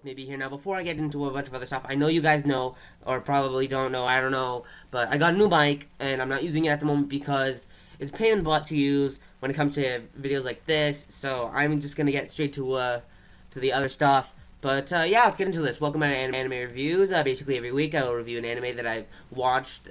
maybe here now. Before I get into a bunch of other stuff, I know you guys know, or probably don't know, I don't know, but I got a new mic, and I'm not using it at the moment because it's a pain in the butt to use when it comes to videos like this, so I'm just gonna get straight to the other stuff. But, yeah, let's get into this. Welcome to Anime Reviews. Basically, every week I will review an anime that I've watched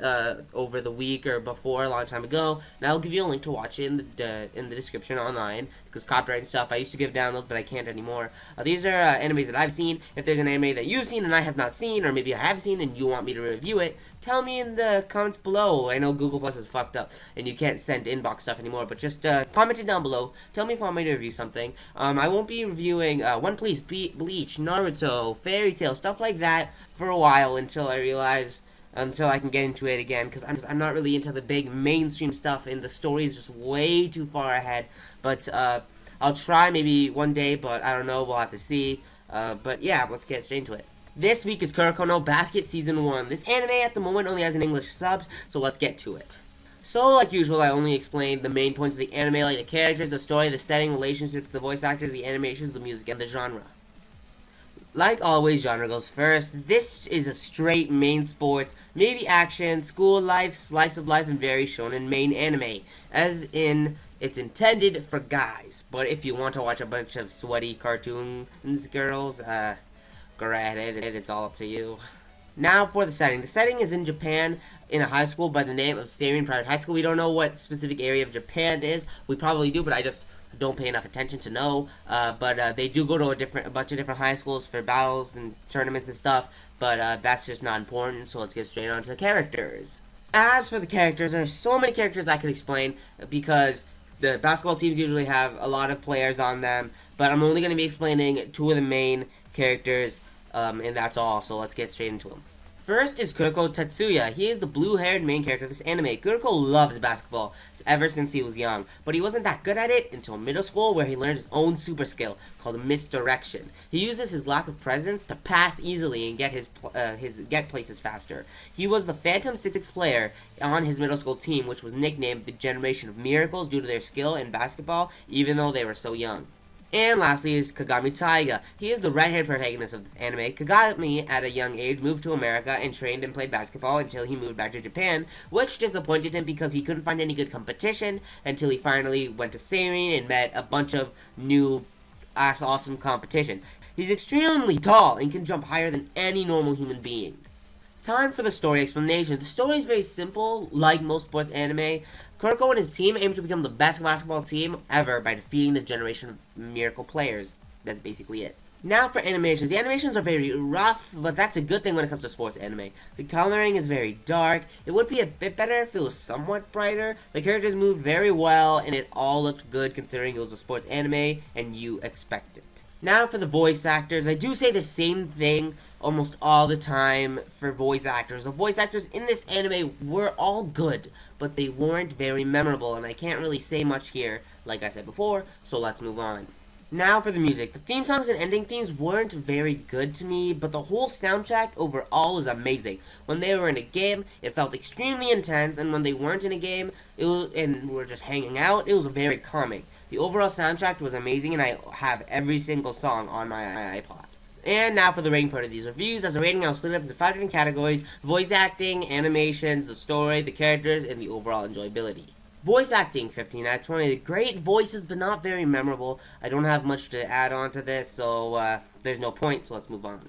over the week or before, a long time ago. And I'll give you a link to watch it in the description online, because copyright and stuff, I used to give downloads, but I can't anymore. These are animes that I've seen. If there's an anime that you've seen and I have not seen, or maybe I have seen and you want me to review it, tell me in the comments below. I know Google Plus is fucked up, and you can't send inbox stuff anymore, but just comment it down below. Tell me if you want me to review something. I won't be reviewing One Piece, Bleach, Naruto, Fairy Tail, stuff like that for a while until I can get into it again, because I'm not really into the big mainstream stuff, and the story is just way too far ahead. But I'll try maybe one day, but I don't know, we'll have to see. But yeah, let's get straight into it. This week is Kuroko no Basket Season 1. This anime at the moment only has an English sub, so let's get to it. So, like usual, I only explained the main points of the anime, like the characters, the story, the setting, relationships, the voice actors, the animations, the music, and the genre. Like always, genre goes first. This is a straight main sports, maybe action, school life, slice of life, and very shonen main anime. As in, it's intended for guys. But if you want to watch a bunch of sweaty cartoons, girls, go right ahead, it's all up to you. Now for the setting. The setting is in Japan, in a high school by the name of Seirin Private High School. We don't know what specific area of Japan it is. We probably do, but I just don't pay enough attention to know. But they do go to a bunch of different high schools for battles and tournaments and stuff. But that's just not important, so let's get straight on to the characters. As for the characters, there's so many characters I could explain because the basketball teams usually have a lot of players on them, but I'm only going to be explaining two of the main characters, and that's all, so let's get straight into them. First is Kuroko Tetsuya. He is the blue-haired main character of this anime. Kuroko loves basketball ever since he was young, but he wasn't that good at it until middle school, where he learned his own super skill called misdirection. He uses his lack of presence to pass easily and get places faster. He was the Phantom 6 player on his middle school team, which was nicknamed the Generation of Miracles due to their skill in basketball, even though they were so young. And lastly is Kagami Taiga. He is the redhead protagonist of this anime. Kagami, at a young age, moved to America and trained and played basketball until he moved back to Japan, which disappointed him because he couldn't find any good competition until he finally went to Seirin and met a bunch of new, awesome competition. He's extremely tall and can jump higher than any normal human being. Time for the story explanation. The story is very simple, like most sports anime. Kuroko and his team aim to become the best basketball team ever by defeating the Generation of Miracle players. That's basically it. Now for animations. The animations are very rough, but that's a good thing when it comes to sports anime. The coloring is very dark. It would be a bit better if it was somewhat brighter. The characters moved very well, and it all looked good considering it was a sports anime, and you expect it. Now for the voice actors. I do say the same thing almost all the time for voice actors. The voice actors in this anime were all good, but they weren't very memorable, and I can't really say much here, like I said before, so let's move on. Now for the music. The theme songs and ending themes weren't very good to me, but the whole soundtrack overall was amazing. When they were in a game, it felt extremely intense, and when they weren't in a game and were just hanging out, it was very calming. The overall soundtrack was amazing, and I have every single song on my iPod. And now for the rating part of these reviews. As a rating, I'll split it up into 5 different categories: voice acting, animations, the story, the characters, and the overall enjoyability. Voice acting, 15 out of 20. Great voices, but not very memorable. I don't have much to add on to this, so there's no point, so let's move on.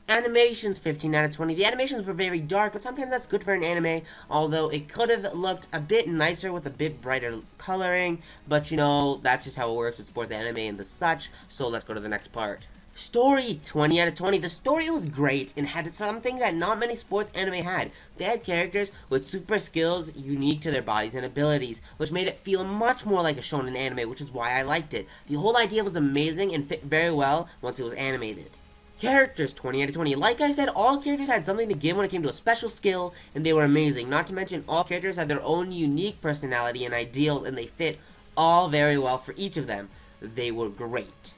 Animations, 15 out of 20. The animations were very dark, but sometimes that's good for an anime, although it could have looked a bit nicer with a bit brighter coloring, but you know, that's just how it works with sports anime and the such, so let's go to the next part. Story, 20 out of 20. The story was great and had something that not many sports anime had. They had characters with super skills unique to their bodies and abilities, which made it feel much more like a shonen anime, which is why I liked it. The whole idea was amazing and fit very well once it was animated. Characters, 20 out of 20. Like I said, all characters had something to give when it came to a special skill, and they were amazing. Not to mention, all characters had their own unique personality and ideals, and they fit all very well for each of them. They were great.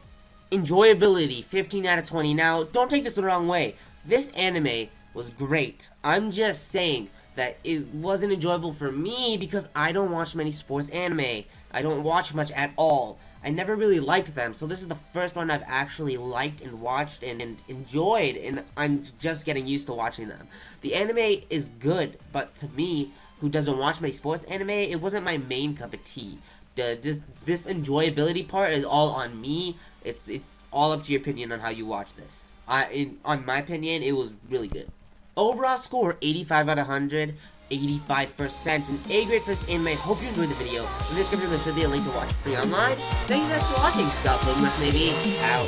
Enjoyability, 15 out of 20. Now, don't take this the wrong way. This anime was great. I'm just saying that it wasn't enjoyable for me because I don't watch many sports anime. I don't watch much at all. I never really liked them, so this is the first one I've actually liked and watched and enjoyed, and I'm just getting used to watching them. The anime is good, but to me, who doesn't watch many sports anime, it wasn't my main cup of tea. This enjoyability part is all on me. It's all up to your opinion on how you watch this. On my opinion, it was really good. Overall score, 85 out of 100, 85%, an A grade for this anime. Hope you enjoyed the video. In the description there should be a link to watch it free online. Thank you guys for watching. Scalpel with maybe out.